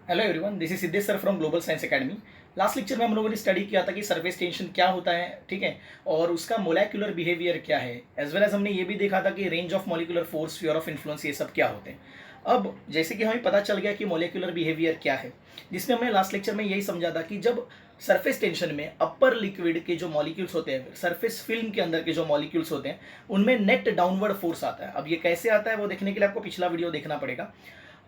Hello everyone, this is Siddhesh sir from global science academy. Last lecture में हम लोगों ने स्टडी किया था कि सरफेस टेंशन क्या होता है, ठीक है, और उसका मोलेकुलर बिहेवियर क्या है, एज वेल एज हमने ये भी देखा था कि range of molecular force, sphere of influence, ये सब क्या होते हैं। अब जैसे कि हमें पता चल गया कि मोलिकुलर बिहेवियर क्या है, जिसमें हमने लास्ट लेक्चर में यही समझा था कि जब सरफेस टेंशन में अपर लिक्विड के जो मॉलिक्यूल्स होते हैं, सरफेस फिल्म के अंदर के जो मॉलिक्यूल्स होते हैं, उनमें नेट डाउनवर्ड फोर्स आता है। अब ये कैसे आता है वो देखने के लिए आपको पिछला वीडियो देखना पड़ेगा।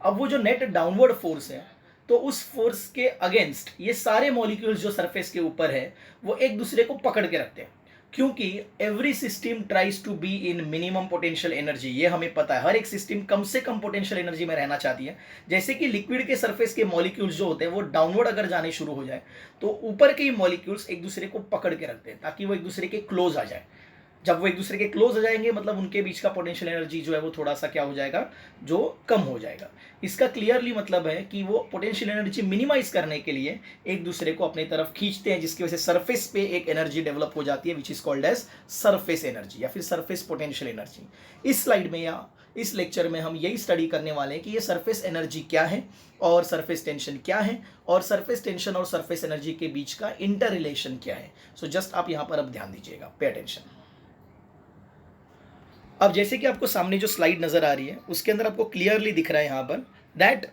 अब वो जो नेट डाउनवर्ड फोर्स है, तो उस फोर्स के अगेंस्ट ये सारे मॉलिक्यूल्स जो सरफेस के ऊपर है वो एक दूसरे को पकड़ के रखते हैं, क्योंकि every system tries to be in minimum potential energy. ये हमें पता है, हर एक सिस्टम कम से कम पोटेंशियल एनर्जी में रहना चाहती है। जैसे कि लिक्विड के सरफेस के मॉलिक्यूल्स जो होते हैं वो डाउनवर्ड अगर जाने शुरू हो जाए, तो ऊपर के मॉलिक्यूल्स एक दूसरे को पकड़ के रखते हैं ताकि वो एक दूसरे के क्लोज आ जाए। जब वो एक दूसरे के क्लोज हो जाएंगे, मतलब उनके बीच का पोटेंशियल एनर्जी जो है वो थोड़ा सा क्या हो जाएगा, जो कम हो जाएगा। इसका क्लियरली मतलब है कि वो पोटेंशियल एनर्जी मिनिमाइज करने के लिए एक दूसरे को अपनी तरफ खींचते हैं, जिसकी वजह से सरफेस पे एक एनर्जी डेवलप हो जाती है which is called as surface energy या फिर सरफेस पोटेंशियल एनर्जी। इस स्लाइड में या इस लेक्चर में हम यही स्टडी करने वाले हैं कि ये सरफेस एनर्जी क्या है और सरफेस टेंशन क्या है, और सरफेस टेंशन और सरफेस एनर्जी के बीच का इंटर रिलेशन क्या है। सो जस्ट आप यहां पर अब ध्यान दीजिएगा, पे अटेंशन। अब जैसे कि आपको सामने जो स्लाइड नज़र आ रही है उसके अंदर आपको क्लियरली दिख रहा है यहाँ पर दैट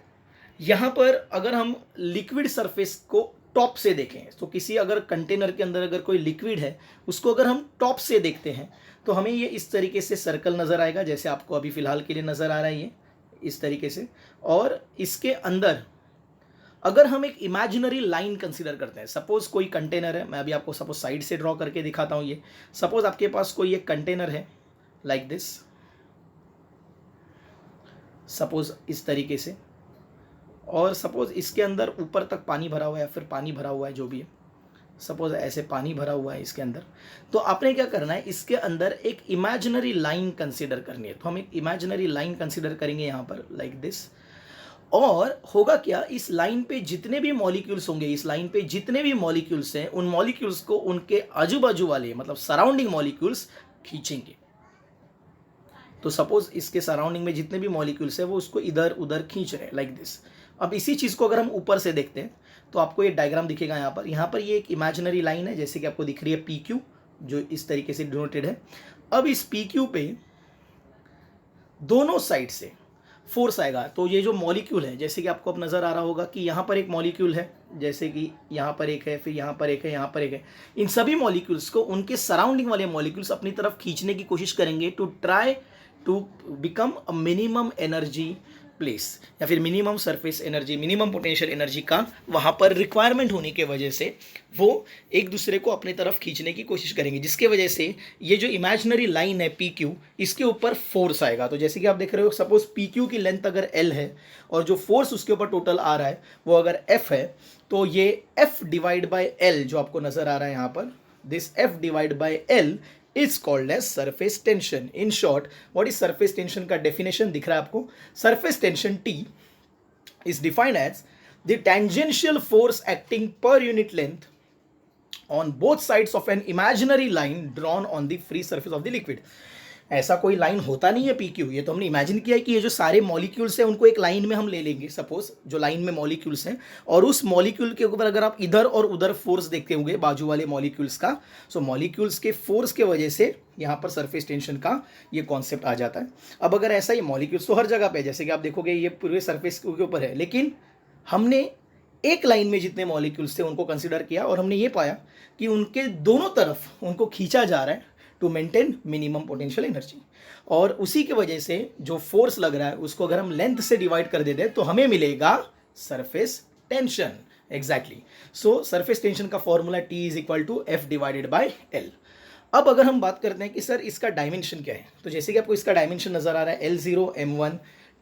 यहाँ पर अगर हम लिक्विड सरफेस को टॉप से देखें, तो किसी अगर कंटेनर के अंदर अगर कोई लिक्विड है उसको अगर हम टॉप से देखते हैं तो हमें ये इस तरीके से सर्कल नज़र आएगा, जैसे आपको अभी फ़िलहाल के लिए नज़र आ रहा है ये इस तरीके से। और इसके अंदर अगर हम एक इमेजिनरी लाइन कंसीडर करते हैं, सपोज कोई कंटेनर है, मैं अभी आपको सपोज साइड से ड्रॉ करके दिखाता हूँ। ये सपोज आपके पास कोई एक कंटेनर है लाइक दिस, सपोज इस तरीके से, और सपोज इसके अंदर ऊपर तक पानी भरा हुआ है या फिर पानी भरा हुआ है, जो भी है, सपोज ऐसे पानी भरा हुआ है इसके अंदर। तो आपने क्या करना है, इसके अंदर एक इमेजिनरी लाइन कंसीडर करनी है। तो हम एक इमेजिनरी लाइन कंसीडर करेंगे यहाँ पर लाइक दिस, और होगा क्या, इस लाइन पे जितने भी मॉलिक्यूल्स होंगे, इस लाइन पे जितने भी मॉलिक्यूल्स हैं, उन मॉलिक्यूल्स को उनके आजू बाजू वाले मतलब सराउंडिंग मॉलिक्यूल्स खींचेंगे। तो सपोज इसके सराउंडिंग में जितने भी मॉलिक्यूल्स है वो उसको इधर उधर खींच रहे हैं लाइक दिस। अब इसी चीज़ को अगर हम ऊपर से देखते हैं तो आपको ये डायग्राम दिखेगा यहाँ पर ये एक इमेजिनरी लाइन है, जैसे कि आपको दिख रही है पी क्यू, जो इस तरीके से डिनोटेड है। अब इस पी क्यू पे दोनों साइड से फोर्स आएगा। तो ये जो मॉलिक्यूल है, जैसे कि आपको अब नज़र आ रहा होगा कि यहाँ पर एक मॉलिक्यूल है, जैसे कि यहाँ पर एक है, फिर यहाँ पर एक है, यहाँ पर एक है। इन सभी मॉलिक्यूल्स को उनके सराउंडिंग वाले मॉलिक्यूल्स अपनी तरफ खींचने की कोशिश करेंगे to try to become a minimum energy place, या फिर minimum surface energy, minimum potential energy का वहाँ पर रिक्वायरमेंट होने के वजह से वो एक दूसरे को अपनी तरफ खींचने की कोशिश करेंगे, जिसके वजह से ये जो इमेजिनरी लाइन है पी क्यू, इसके ऊपर फोर्स आएगा। तो जैसे कि आप देख रहे हो, सपोज पी क्यू की लेंथ अगर एल है और जो फोर्स उसके ऊपर टोटल आ रहा है वो अगर एफ है, तो ये एफ डिवाइड बाई एल जो आपको नज़र आ रहा है यहाँ पर, this F divide by L is called as surface tension. In short, what is surface tension का definition दिख रहा है आपको? Surface tension T is defined as the tangential force acting per unit length on both sides of an imaginary line drawn on the free surface of the liquid. ऐसा कोई line होता नहीं है पी क्यू, ये तो हमने imagine किया है कि ये जो सारे मॉलिक्यूल्स हैं उनको एक लाइन में हम ले लेंगे, सपोज जो लाइन में मॉलिक्यूल्स हैं, और उस मॉलिक्यूल के ऊपर अगर आप इधर और उधर फोर्स देखते होंगे बाजू वाले मॉलिक्यूल्स का, सो मॉलिक्यूल्स के फोर्स के वजह से यहाँ पर सरफेस टेंशन का ये कॉन्सेप्ट आ जाता है। अब अगर ऐसा ही मॉलिक्यूल्स तो हर जगह पे है, जैसे कि आप देखोगे ये पूरे सरफेस के ऊपर है, लेकिन हमने एक लाइन में जितने मॉलिक्यूल्स थे उनको कंसिडर किया और हमने ये पाया कि उनके दोनों तरफ उनको खींचा जा रहा है to maintain minimum potential energy, और उसी की वजह से जो फोर्स लग रहा है उसको अगर हम लेंथ से डिवाइड कर देते हैं तो हमें मिलेगा surface tension. Exactly, so surface tension का formula T is equal to F divided by L. अब अगर हम बात करते हैं कि सर इसका डायमेंशन क्या है, तो जैसे कि आपको इसका डायमेंशन नजर आ रहा है L0 M1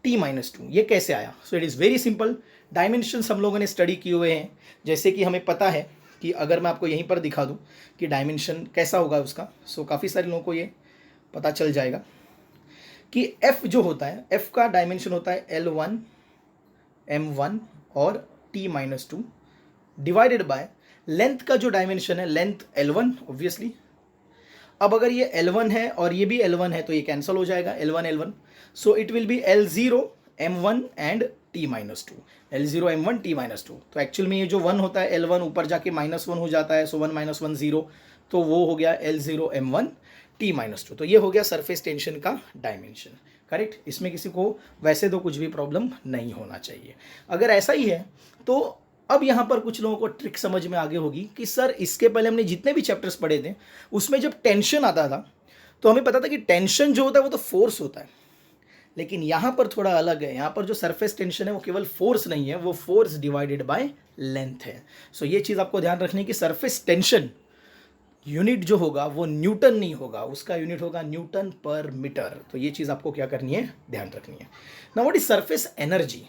T-2, ये कैसे आया? So it is very simple. Dimensions हम लोगों ने स्टडी किए हुए हैं, जैसे कि हमें पता है कि अगर मैं आपको यहीं पर दिखा दूं कि डायमेंशन कैसा होगा उसका, सो काफ़ी सारे लोगों को ये पता चल जाएगा कि F जो होता है, F का डायमेंशन होता है L1 M1 और T-2 डिवाइडेड बाय लेंथ का जो डायमेंशन है, लेंथ L1 ऑब्वियसली। अब अगर ये L1 है और ये भी L1 है तो ये कैंसिल हो जाएगा L1 L1, so it will B L0 M1 and T-2, L0 M1 T-2। तो एक्चुअल में ये जो 1 होता है L1 ऊपर जाके -1 हो जाता है, सो 1 - 1 0, तो वो हो गया L0 M1 T-2। तो ये हो गया सरफेस टेंशन का डायमेंशन। करेक्ट। इसमें किसी को वैसे तो कुछ भी प्रॉब्लम नहीं होना चाहिए। अगर ऐसा ही है तो अब यहाँ पर कुछ लोगों को ट्रिक समझ में आगे होगी कि सर इसके पहले हमने जितने भी चैप्टर्स पढ़े थे उसमें जब टेंशन आता था तो हमें पता था कि टेंशन जो होता है वो तो फोर्स होता है, लेकिन यहाँ पर थोड़ा अलग है। यहाँ पर जो सरफेस टेंशन है वो केवल फोर्स नहीं है, वो फोर्स डिवाइडेड बाय लेंथ है। सो ये चीज़ आपको ध्यान रखनी है कि सरफेस टेंशन यूनिट जो होगा वो न्यूटन नहीं होगा, उसका यूनिट होगा न्यूटन पर मीटर। तो ये चीज़ आपको क्या करनी है, ध्यान रखनी है। Now what is surface energy?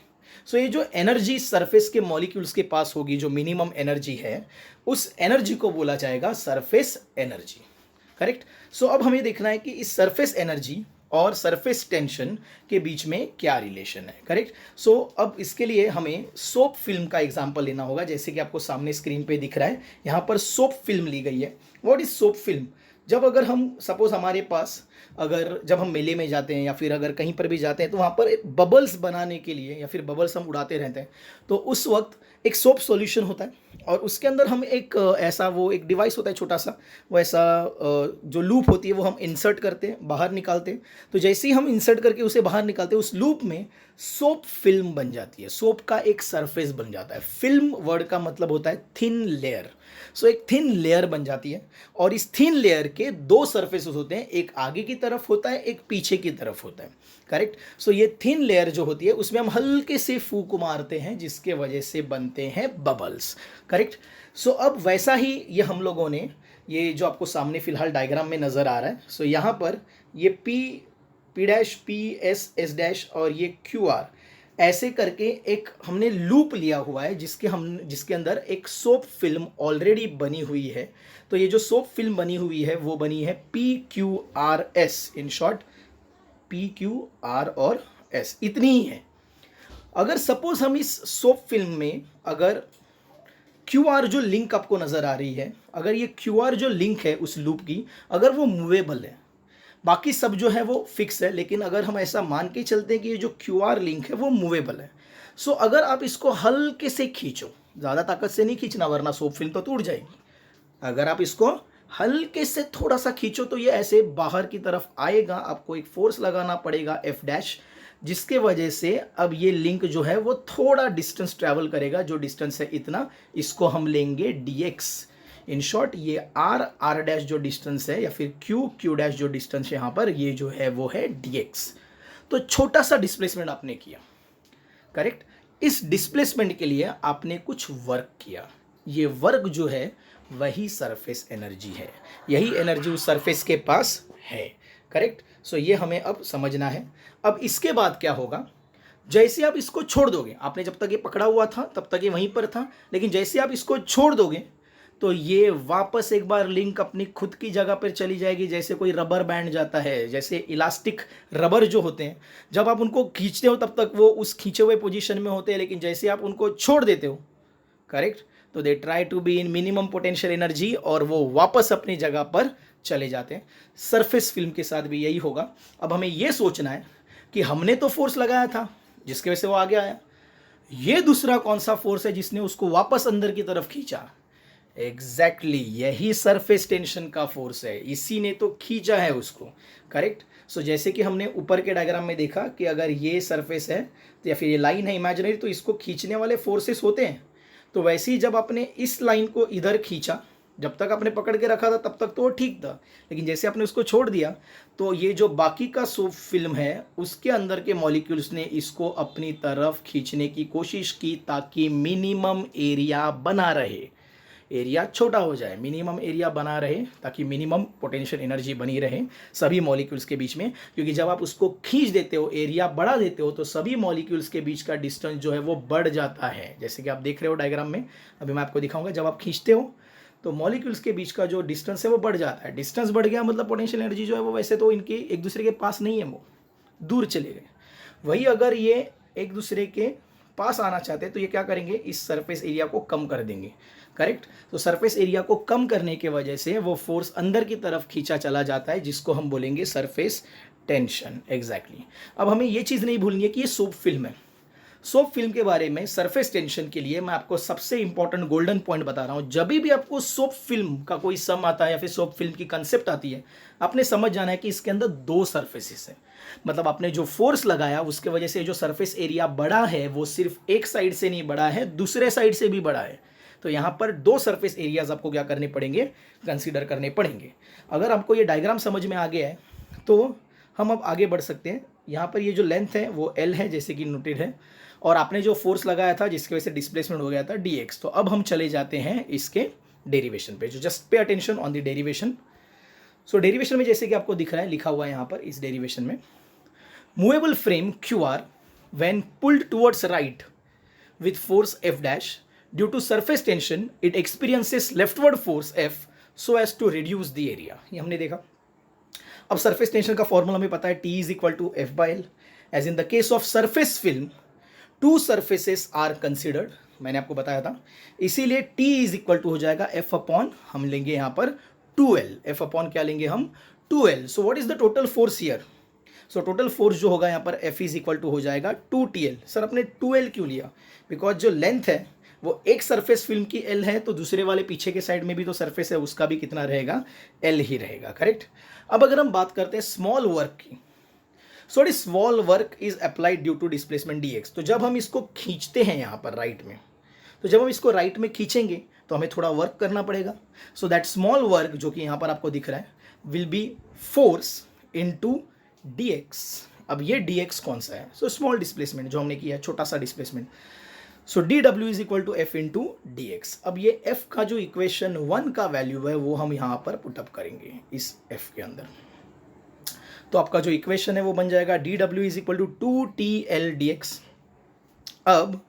So ये जो एनर्जी सरफेस के मॉलिक्यूल्स के पास होगी, जो मिनिमम एनर्जी है, उस एनर्जी को बोला जाएगा सरफेस एनर्जी। करेक्ट। सो अब हमें देखना है कि इस सरफेस एनर्जी और सरफेस टेंशन के बीच में क्या रिलेशन है। करेक्ट। सो अब इसके लिए हमें सोप फिल्म का एग्जांपल लेना होगा, जैसे कि आपको सामने स्क्रीन पे दिख रहा है, यहाँ पर सोप फिल्म ली गई है। What is soap film? जब अगर हम सपोज हमारे पास अगर जब हम मेले में जाते हैं या फिर अगर कहीं पर भी जाते हैं तो वहाँ पर बबल्स बनाने के लिए या फिर बबल्स हम उड़ाते रहते हैं, तो उस वक्त एक सोप सॉल्यूशन होता है और उसके अंदर हम एक ऐसा वो एक डिवाइस होता है छोटा सा, वो ऐसा जो लूप होती है वो हम इंसर्ट करते हैं, बाहर निकालते हैं। तो जैसे ही हम इंसर्ट करके उसे बाहर निकालते हैं उस लूप में सोप फिल्म बन जाती है, सोप का एक सरफेस बन जाता है। फिल्म वर्ड का मतलब होता है थिन लेयर। सो एक थिन लेयर बन जाती है और इस थिन लेयर के दो सरफेसेस होते हैं, एक आगे की तरफ होता है, एक पीछे की तरफ होता है। करेक्ट। सो ये थिन लेयर जो होती है उसमें हम हल्के से फूंक मारते हैं जिसके वजह से बनते हैं बबल्स। करेक्ट। सो अब वैसा ही ये हम लोगों ने ये जो आपको सामने फिलहाल डायग्राम में नज़र आ रहा है, सो यहाँ पर ये P dash P S dash और ये QR ऐसे करके एक हमने लूप लिया हुआ है जिसके अंदर एक सोप फिल्म ऑलरेडी बनी हुई है। तो ये जो सोप फिल्म बनी हुई है वो बनी है PQRS, इन शॉर्ट PQR और S, इतनी ही है। अगर सपोज हम इस सोप फिल्म में अगर QR जो लिंक आपको नज़र आ रही है, अगर ये QR जो लिंक है उस लूप की, अगर वो मूवेबल है, बाकी सब जो है वो फिक्स है, लेकिन अगर हम ऐसा मान के चलते हैं कि ये जो QR लिंक है वो मूवेबल है, सो अगर आप इसको हल्के से खींचो, ज़्यादा ताकत से नहीं खींचना वरना सोप फिल्म तो टूट जाएगी। अगर आप इसको हल्के से थोड़ा सा खींचो तो ये ऐसे बाहर की तरफ आएगा, आपको एक फोर्स लगाना पड़ेगा F डैश, जिसके वजह से अब ये लिंक जो है वो थोड़ा डिस्टेंस ट्रैवल करेगा। जो डिस्टेंस है इतना, इसको हम लेंगे dx। इन शॉर्ट ये r डैश जो डिस्टेंस है या फिर q डैश जो डिस्टेंस है यहाँ पर, ये जो है वो है dx। तो छोटा सा डिस्प्लेसमेंट आपने किया। करेक्ट। इस डिस्प्लेसमेंट के लिए आपने कुछ वर्क किया, ये वर्क जो है वही सरफेस एनर्जी है, यही एनर्जी उस सरफेस के पास है। करेक्ट। सो ये हमें अब समझना है। अब इसके बाद क्या होगा, जैसे आप इसको छोड़ दोगे, आपने जब तक ये पकड़ा हुआ था तब तक ये वहीं पर था, लेकिन जैसे आप इसको छोड़ दोगे तो ये वापस एक बार लिंक अपनी खुद की जगह पर चली जाएगी, जैसे कोई रबर बैंड जाता है, जैसे इलास्टिक रबर जो होते हैं, जब आप उनको खींचते हो तब तक वो उस खींचे हुए पोजीशन में होते हैं, लेकिन जैसे आप उनको छोड़ देते हो, करेक्ट, तो they try to be in minimum potential energy और वो वापस अपनी जगह पर चले जाते हैं। सरफेस फिल्म के साथ भी यही होगा। अब हमें ये सोचना है कि हमने तो फोर्स लगाया था जिसकी वजह से वो आगे आया, ये दूसरा कौन सा फोर्स है जिसने उसको वापस अंदर की तरफ खींचा? एग्जैक्टली यही सरफेस टेंशन का फोर्स है, इसी ने तो खींचा है उसको। करेक्ट। सो जैसे कि हमने ऊपर के डायग्राम में देखा कि अगर ये सरफेस है तो या फिर ये लाइन है इमेजिनरी, तो इसको खींचने वाले फोर्सेस होते हैं। तो वैसे ही जब आपने इस लाइन को इधर खींचा, जब तक आपने पकड़ के रखा था तब तक तो वो ठीक था, लेकिन जैसे आपने उसको छोड़ दिया तो ये जो बाकी का सोप फिल्म है उसके अंदर के मॉलिक्यूल्स ने इसको अपनी तरफ खींचने की कोशिश की ताकि मिनिमम एरिया बना रहे, एरिया छोटा हो जाए, मिनिमम एरिया बना रहे ताकि मिनिमम पोटेंशियल एनर्जी बनी रहे सभी मॉलिक्यूल्स के बीच में। क्योंकि जब आप उसको खींच देते हो, एरिया बढ़ा देते हो, तो सभी मॉलिक्यूल्स के बीच का डिस्टेंस जो है वो बढ़ जाता है। जैसे कि आप देख रहे हो डायग्राम में, अभी मैं आपको दिखाऊंगा, जब आप खींचते हो तो मॉलिक्यूल्स के बीच का जो डिस्टेंस है वो बढ़ जाता है। डिस्टेंस बढ़ गया मतलब पोटेंशियल एनर्जी जो है वो वैसे तो इनके एक दूसरे के पास नहीं है, वो दूर चले गए। वही अगर ये एक दूसरे के पास आना चाहते हैं तो ये क्या करेंगे, इस सरफेस एरिया को कम कर देंगे। करेक्ट। तो सरफेस एरिया को कम करने के वजह से वो फोर्स अंदर की तरफ खींचा चला जाता है, जिसको हम बोलेंगे सरफेस टेंशन। एग्जैक्टली। अब हमें ये चीज़ नहीं भूलनी है कि ये सोप फिल्म है, सोप फिल्म के बारे में सरफेस टेंशन के लिए मैं आपको सबसे इंपॉर्टेंट गोल्डन पॉइंट बता रहा हूँ। जब भी आपको सोप फिल्म का कोई सम आता है या फिर सोप फिल्म की कंसेप्ट आती है, आपने समझ जाना है कि इसके अंदर दो सरफेसेस है। मतलब आपने जो फोर्स लगाया उसके वजह से जो सरफेस एरिया बढ़ा है वो सिर्फ एक साइड से नहीं बढ़ा है, दूसरे साइड से भी बढ़ा है। तो यहाँ पर दो सरफेस एरियाज आपको क्या करने पड़ेंगे, कंसीडर करने पड़ेंगे। अगर आपको ये डायग्राम समझ में आ गया है तो हम अब आगे बढ़ सकते हैं। यहाँ पर ये जो लेंथ है वो L है जैसे कि नोटेड है, और आपने जो फोर्स लगाया था जिसकी वजह से डिस्प्लेसमेंट हो गया था dx। तो अब हम चले जाते हैं इसके डेरिवेशन पे। जो just pay attention on the derivation. So derivation में जैसे कि आपको दिख रहा है, लिखा हुआ है यहाँ पर इस डेरिवेशन में, movable frame QR when pulled towards right with force F dash due to surface tension it experiences leftward force F so as to reduce the area. ये हमने देखा। अब सरफेस टेंशन का फॉर्मूला हमें पता है, T is equal to F by L। As in the case of surface film two surfaces are considered, मैंने आपको बताया था, इसीलिए T इज इक्वल टू हो जाएगा F अपॉन, हम लेंगे यहाँ पर 2L। F अपॉन क्या लेंगे हम, 2L। So what is the total force here? So total force जो होगा यहाँ पर F इज इक्वल टू हो जाएगा 2TL। सर आपने 2L क्यों लिया? बिकॉज जो लेंथ है वो एक सरफेस फिल्म की L है, तो दूसरे वाले पीछे के साइड में भी तो सरफेस है, उसका भी कितना रहेगा, L ही रहेगा। करेक्ट। अब अगर हम बात करते हैं स्मॉल वर्क की, so it small work is applied due to displacement dx। तो जब हम इसको खींचते हैं यहाँ पर राइट में, तो जब हम इसको राइट में खींचेंगे तो हमें थोड़ा वर्क करना पड़ेगा। सो दैट स्मॉल वर्क जो कि यहाँ पर आपको दिख रहा है will be force into dx। अब ये dx कौन सा है? सो स्मॉल डिस्प्लेसमेंट जो हमने किया है, छोटा सा displacement. So dw is equal to F into dx। अब ये F का जो इक्वेशन 1 का वैल्यू है वो हम यहाँ पर पुटअप करेंगे इस F के अंदर। तो आपका जो इक्वेशन है वो बन जाएगा dw is equal to 2TL dx। अब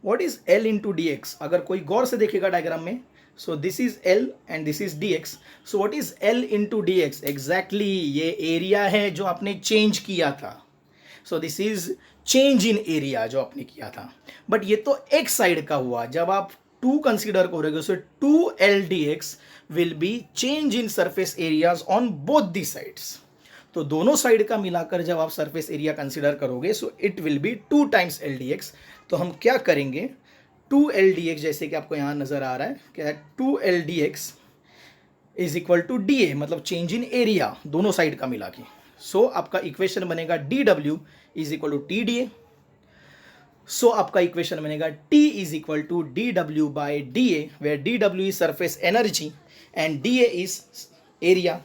what is L into dx? अगर कोई गौर से देखेगा डायग्राम में, so this is L and this is dx। So what is L into dx? Exactly ये एरिया है जो आपने चेंज किया था। So this is change in area जो आपने किया था, बट ये तो एक साइड का हुआ। जब आप 2 कंसीडर करोगे सो 2L dx will be change in surface areas on both the sides. तो दोनों साइड का मिलाकर जब आप सरफेस एरिया कंसीडर करोगे सो it will B 2 times L dx। तो हम क्या करेंगे, 2L dx जैसे कि आपको यहाँ नजर आ रहा है, क्या 2L dx is equal to DA, मतलब चेंज इन एरिया दोनों साइड का मिला के। सो आपका इक्वेशन बनेगा dw is equal to TDA। So आपका इक्वेशन बनेगा T is equal to dw by DA, where dw is surface energy and DA is area.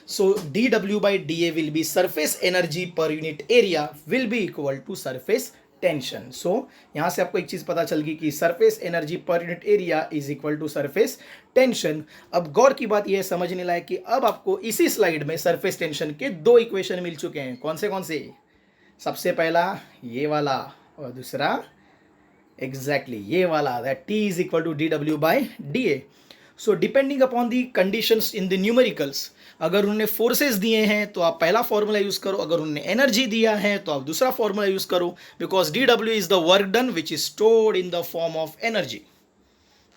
So dw by dA will be surface energy per unit area will be equal to surface tension. So यहाँ से आपको एक चीज़ पता चल गई कि surface energy per unit area is equal to surface tension। अब गौर की बात यह समझने लायक कि अब आपको इसी स्लाइड में surface tension के दो इक्वेशन मिल चुके हैं। कौन से? सबसे पहला ये वाला और दूसरा एग्जैक्टली ये वाला, that T is equal to dw by dA। So depending upon the conditions in the numericals, अगर उन्होंने फोर्सेस दिए हैं तो आप पहला फॉर्मूला यूज करो, अगर उन्होंने एनर्जी दिया है तो आप दूसरा फॉर्मूला यूज करो, because dw is the work done which is stored in the form of energy.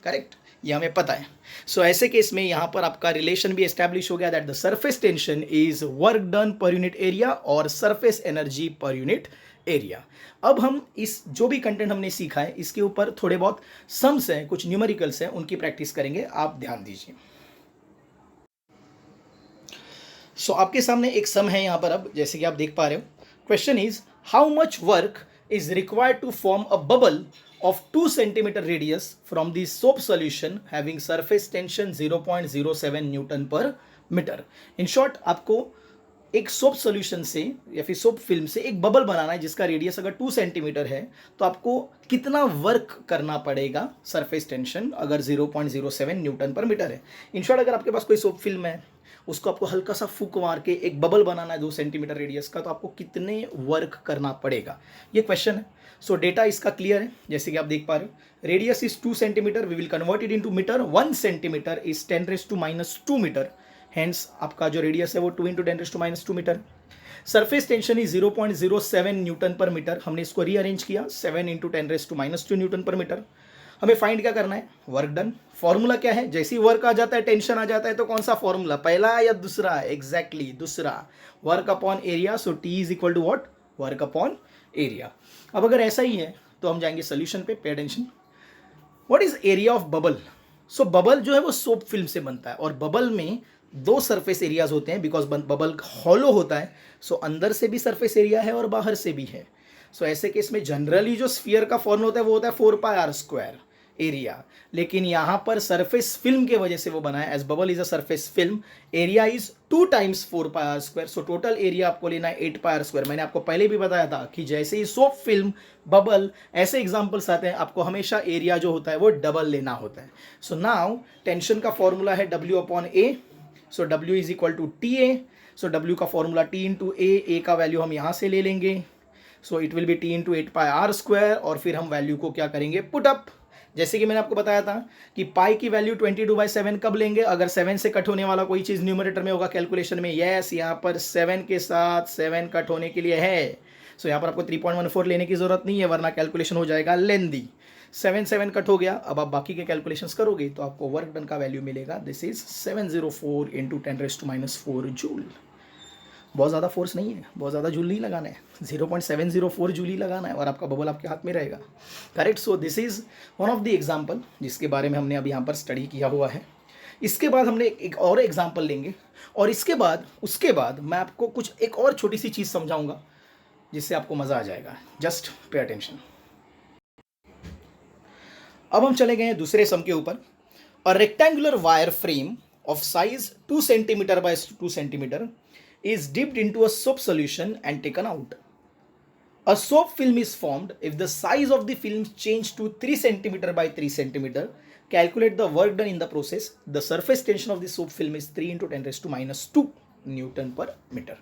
Correct, ये हमें पता है। सो ऐसे केस में यहाँ पर आपका रिलेशन भी एस्टैब्लिश हो गया that the surface tension is work done per unit area और surface energy per unit area. अब हम इस जो भी कंटेंट हमने सीखा है इसके ऊपर थोड़े बहुत सम्स हैं, कुछ न्यूमेरिकल्स हैं, उनकी प्रैक्टिस करेंगे, आप ध्यान दीजिए। सो आपके सामने एक सम है यहाँ पर, अब जैसे कि आप देख पा रहे हो। Question is how much work is required to form a bubble of 2 centimeter radius from the soap solution having surface tension 0.07 Newton per meter। In short, आपको एक सोप सोल्यूशन से या फिर सोप फिल्म से एक बबल बनाना है जिसका radius अगर 2 सेंटीमीटर है, तो आपको कितना वर्क करना पड़ेगा सरफेस टेंशन अगर 0.07 न्यूटन पर मीटर है। इन शॉर्ट, अगर आपके पास कोई सोप फिल्म है, उसको आपको हल्का सा फूक मार के एक बबल बनाना है 2 सेंटीमीटर रेडियस का, तो आपको कितने वर्क करना पड़ेगा, ये क्वेश्चन है। सो डेटा इसका क्लियर है, जैसे कि आप देख पा रहे हो। Radius is 2 centimetre, we will convert it into metre. 1 centimetre is 10⁻² metre, hence आपका जो रेडियस है वो 2 × 10⁻² metre. Surface tension is 0.07 newton per metre, हमने इसको रीअरेंज किया 7 × 10⁻² न्यूटन पर मीटर। हमें फाइंड क्या करना है, वर्क डन। फॉर्मूला क्या है, जैसे ही वर्क आ जाता है टेंशन आ जाता है, तो कौन सा फॉर्मूला, पहला या दूसरा? एग्जैक्टली दूसरा, work upon area. So T is equal to what, work upon area. अब अगर ऐसा ही है तो हम जाएंगे सोल्यूशन पे, pay attention. What is area of bubble? So bubble जो है वो सोप फिल्म से बनता है और बबल में दो सरफेस एरियाज होते हैं बिकॉज बबल हॉलो होता है। सो अंदर से भी सरफेस एरिया है और बाहर से भी है। सो ऐसे केस में जनरली जो स्फीयर का फॉर्मूला होता है वो होता है 4πr² एरिया, लेकिन यहाँ पर सरफेस फिल्म के वजह से वो बना है। As bubble is a surface film, area is 2 times 4πr²। So total area आपको लेना है 8πr²। मैंने आपको पहले भी बताया था कि जैसे ही सोप फिल्म, बबल, ऐसे एग्जाम्पल्स आते हैं, आपको हमेशा एरिया जो होता है वो डबल लेना होता है। सो नाउ टेंशन का फॉर्मूला है W/A। So W is equal to TA। So W का फॉर्मूला T इंटू A का वैल्यू हम यहाँ से ले लेंगे। So it will be T into 8πr² और फिर हम वैल्यू को क्या करेंगे, पुट अप। जैसे कि मैंने आपको बताया था कि पाई की वैल्यू 22/7 कब लेंगे, अगर 7 से कट होने वाला कोई चीज़ न्यूमरेटर में होगा कैलकुलेशन में। यस, यहाँ पर 7 के साथ 7 कट होने के लिए है। सो यहाँ पर आपको 3.14 लेने की जरूरत नहीं है, वरना कैलकुलेशन हो जाएगा लेंदी। 7 कट हो गया। अब आप बाकी के कैलकुलेशंस करोगे तो आपको वर्क डन का वैल्यू मिलेगा, दिस इज 704 इंटू 10⁻⁴ जूल। बहुत ज़्यादा फोर्स नहीं है, बहुत ज़्यादा जूल नहीं लगाना है, 0.704 जूल ही लगाना है और आपका बबल आपके हाथ में रहेगा। Correct. So this is one of the example जिसके बारे में हमने अभी यहाँ पर स्टडी किया हुआ है। इसके बाद हमने एक और एग्जाम्पल लेंगे और उसके बाद मैं आपको कुछ एक और छोटी सी चीज़ समझाऊंगा जिससे आपको मज़ा आ जाएगा। Just pay attention. अब हम चले गए हैं दूसरे सम के ऊपर। A rectangular wire frame of size 2 centimetre bye 2 centimetre is dipped into a soap solution and taken out. A soap film is formed if the size of the film changed to 3 centimeter by 3 centimeter. Calculate the work done in the process. The surface tension of the soap film is 3 into 10⁻² Newton per metre.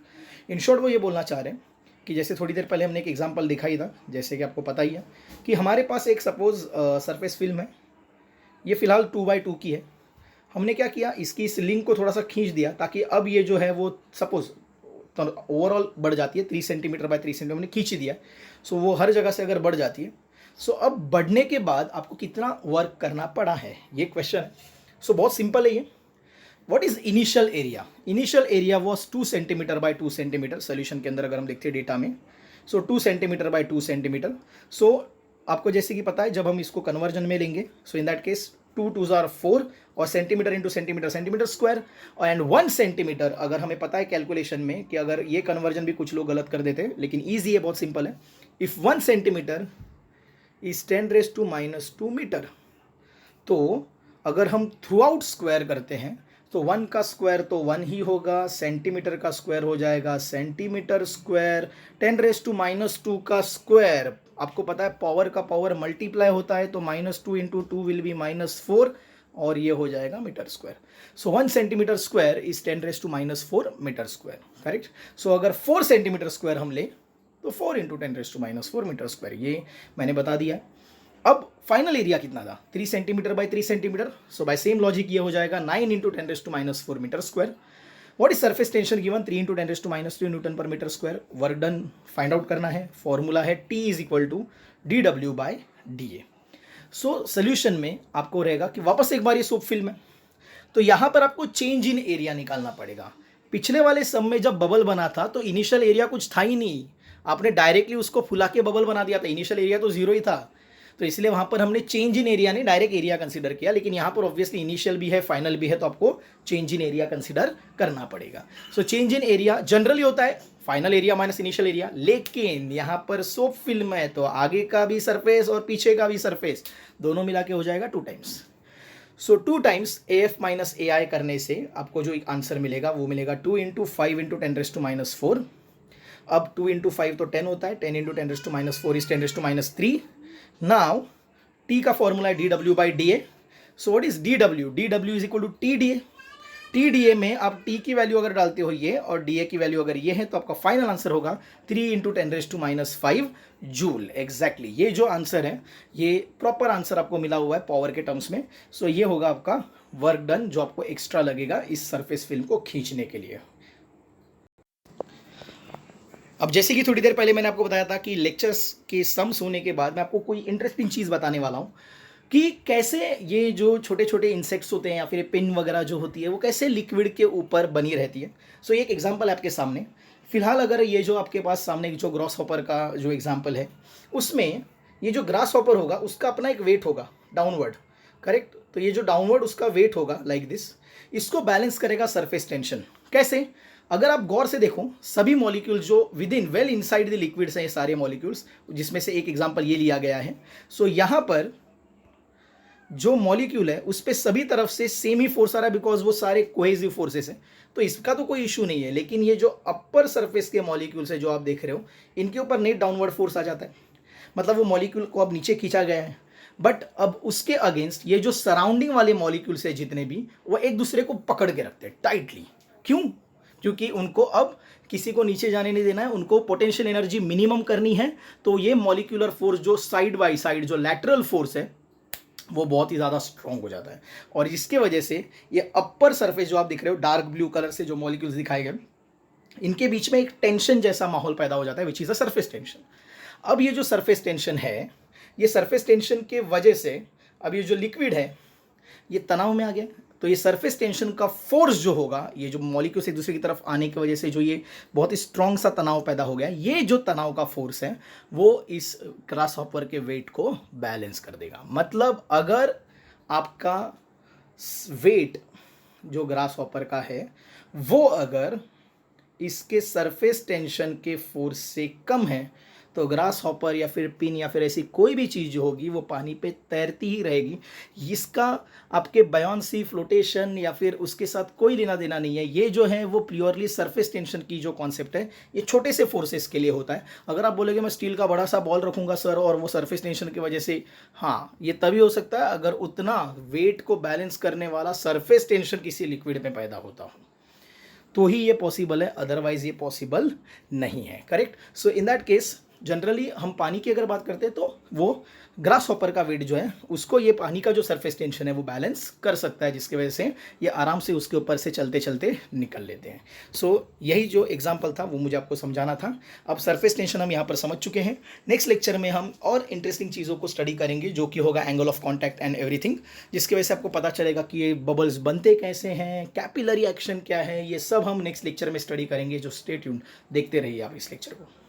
In short वो ये बोलना चाह रहे हैं कि जैसे थोड़ी देर पहले हमने एक एग्जांपल दिखाई था, जैसे कि आपको पता ही है कि हमारे पास एक सपोज सरफेस फिल्म है, ये फिलहाल 2/2 की है। हमने क्या किया, इसकी इस लिंक को थोड़ा सा खींच दिया ताकि अब ये जो है वो सपोज तो ओवरऑल बढ़ जाती है 3 सेंटीमीटर बाय 3 सेंटीमीटर, हमने खींच दिया। सो वो हर जगह से अगर बढ़ जाती है, सो अब बढ़ने के बाद आपको कितना वर्क करना पड़ा है, ये क्वेश्चन है। सो बहुत सिंपल है ये। What is initial area? Initial area was 2 centimetre bye 2 centimetre. Solution के अंदर अगर हम देखते हैं डेटा में, सो 2 सेंटीमीटर बाय 2 सेंटीमीटर। सो आपको जैसे कि पता है जब हम इसको कन्वर्जन में लेंगे, so in that case 2 2s are 4 और centimetre into centimetre, centimetre square. और एंड 1 सेंटीमीटर, अगर हमें पता है कैलकुलेशन में कि अगर ये कन्वर्जन भी कुछ लोग गलत कर देते हैं, लेकिन ईजी है, बहुत सिंपल है। इफ 1 सेंटीमीटर इज 10⁻² मीटर, तो अगर हम थ्रू आउट स्क्वायर करते हैं तो 1 का स्क्वायर तो 1 ही होगा, सेंटीमीटर का स्क्वायर हो जाएगा सेंटीमीटर स्क्वायर, 10⁻² का स्क्वायर। आपको पता है पावर का पावर मल्टीप्लाई होता है, तो -2 इंटू 2 विल बी -4 और ये हो जाएगा metre square. So 1 centimetre square is 10⁻⁴ metre square. Correct. So अगर 4 सेंटीमीटर स्क्वायर हम ले तो 4 इंटू 10⁻⁴ मीटर स्क्वायर, ये मैंने बता दिया। अब फाइनल एरिया कितना था, 3 centimetre by 3 centimetre. So by same logic ये हो जाएगा 9 into 10⁻⁴ metre square. What is surface tension given, 3 into 10⁻³ newton per metre square. Work done find out करना है, फॉर्मूला है T is equal to dW/dA। So solution में आपको रहेगा कि वापस एक बार ये सोप फिल्म है, तो यहाँ पर आपको चेंज इन एरिया निकालना पड़ेगा। पिछले वाले सम में जब बबल बना था तो इनिशियल एरिया कुछ था ही नहीं, आपने डायरेक्टली उसको फुला के बबल बना दिया था, इनिशियल एरिया तो 0 ही था। तो इसलिए वहाँ पर हमने चेंज इन एरिया ने डायरेक्ट एरिया कंसीडर किया, लेकिन यहाँ पर ऑब्वियसली इनिशियल भी है फाइनल भी है, तो आपको चेंज इन एरिया कंसीडर करना पड़ेगा। So change in area generally होता है final area minus initial area, लेकिन यहाँ पर सोप फिल्म है तो आगे का भी सरफेस और पीछे का भी सरफेस दोनों मिला के हो जाएगा 2 टाइम्स। सो 2 टाइम्स AF माइनस AI करने से आपको जो एक आंसर मिलेगा वो मिलेगा 2 इंटू 5 इंटू 10⁻⁴। अब 2 इंटू 5 तो 10 होता है, 10 इंटू 10⁻⁴ इज 10⁻³ नाउ T का फॉर्मूला है dW/dA। So what is dW? dW is equal to TdA। TdA में आप T की वैल्यू अगर डालते हो ये और DA की वैल्यू अगर ये है तो आपका फाइनल आंसर होगा 3 इंटू 10⁻⁵ जूल। एग्जैक्टली ये जो आंसर है ये प्रॉपर आंसर आपको मिला हुआ है पावर के टर्म्स में। सो ये होगा आपका वर्क डन जो आपको एक्स्ट्रा लगेगा इस सरफेस फिल्म को खींचने के लिए। अब जैसे कि थोड़ी देर पहले मैंने आपको बताया था कि लेक्चर्स के सम्स होने के बाद मैं आपको कोई इंटरेस्टिंग चीज़ बताने वाला हूँ कि कैसे ये जो छोटे छोटे इंसेक्ट्स होते हैं या फिर पिन वगैरह जो होती है वो कैसे लिक्विड के ऊपर बनी रहती है। सो एक एग्जांपल है आपके सामने। फिलहाल अगर ये जो आपके पास सामने जो ग्रास हॉपर का जो एग्जांपल है, उसमें ये जो ग्रास हॉपर होगा उसका अपना एक वेट होगा डाउनवर्ड, करेक्ट। तो ये जो डाउनवर्ड उसका वेट होगा लाइक दिस, इसको बैलेंस करेगा सरफेस टेंशन। कैसे? अगर आप गौर से देखो, सभी मॉलिक्यूल जो with in well inside the liquids हैं, ये सारे मॉलिक्यूल्स, जिसमें से एक एग्जांपल ये लिया गया है। सो यहाँ पर जो मॉलिक्यूल है उस पर सभी तरफ से सेम ही फोर्स आ रहा है, बिकॉज वो सारे कोहेसिव फोर्सेस हैं, तो इसका तो कोई इशू नहीं है। लेकिन ये जो अपर सरफेस के मॉलिक्यूल्स है जो आप देख रहे हो, इनके ऊपर नेट डाउनवर्ड फोर्स आ जाता है, मतलब वो मॉलिक्यूल को अब नीचे खींचा गया है। बट अब उसके अगेंस्ट ये जो सराउंडिंग वाले मॉलिक्यूल्स है जितने भी, वो एक दूसरे को पकड़ के रखते हैं टाइटली। क्यों? क्योंकि उनको अब किसी को नीचे जाने नहीं देना है, उनको पोटेंशियल एनर्जी मिनिमम करनी है। तो ये मॉलिक्यूलर फोर्स जो साइड बाय साइड जो लैटरल फोर्स है वो बहुत ही ज़्यादा स्ट्रॉन्ग हो जाता है, और इसके वजह से ये अपर सरफेस जो आप दिख रहे हो डार्क ब्लू कलर से जो मॉलिक्यूल्स दिखाए गए, इनके बीच में एक टेंशन जैसा माहौल पैदा हो जाता है, which is a surface tension. अब ये जो सरफेस टेंशन है, ये सरफेस टेंशन के वजह से अब ये जो लिक्विड है ये तनाव में आ गया। तो ये सरफेस टेंशन का फोर्स जो होगा, ये जो मॉलिक्यूल्स एक दूसरे की तरफ आने की वजह से जो ये बहुत ही स्ट्रॉन्ग सा तनाव पैदा हो गया, ये जो तनाव का फोर्स है वो इस ग्रास हॉपर के वेट को बैलेंस कर देगा। मतलब अगर आपका वेट जो ग्रास हॉपर का है वो अगर इसके सरफेस टेंशन के फोर्स से कम है, तो ग्रास हॉपर या फिर पिन या फिर ऐसी कोई भी चीज़ जो होगी वो पानी पे तैरती ही रहेगी। इसका आपके बायोंसी फ्लोटेशन या फिर उसके साथ कोई लेना देना नहीं है। ये जो है वो प्योरली सरफेस टेंशन की जो कॉन्सेप्ट है, ये छोटे से फोर्सेस के लिए होता है। अगर आप बोलेंगे मैं स्टील का बड़ा सा बॉल रखूंगा सर और वो सरफेस टेंशन की वजह से, हाँ ये तभी हो सकता है अगर उतना वेट को बैलेंस करने वाला सरफेस टेंशन किसी लिक्विड में पैदा होता हो, तो ही ये पॉसिबल है, अदरवाइज ये पॉसिबल नहीं है, correct. So in that case generally हम पानी की अगर बात करते हैं तो वो ग्रास हॉपर का वेट जो है उसको ये पानी का जो सरफेस टेंशन है वो बैलेंस कर सकता है, जिसकी वजह से ये आराम से उसके ऊपर से चलते चलते निकल लेते हैं। सो यही जो एग्जांपल था वो मुझे आपको समझाना था। अब सरफेस टेंशन हम यहाँ पर समझ चुके हैं। नेक्स्ट लेक्चर में हम और इंटरेस्टिंग चीज़ों को स्टडी करेंगे, जो कि होगा angle of contact and everything, जिसकी वजह से आपको पता चलेगा कि ये बबल्स बनते कैसे हैं, कैपिलरी एक्शन क्या है, ये सब हम नेक्स्ट लेक्चर में स्टडी करेंगे। जो स्टे ट्यून्ड, देखते रहिए आप इस लेक्चर को।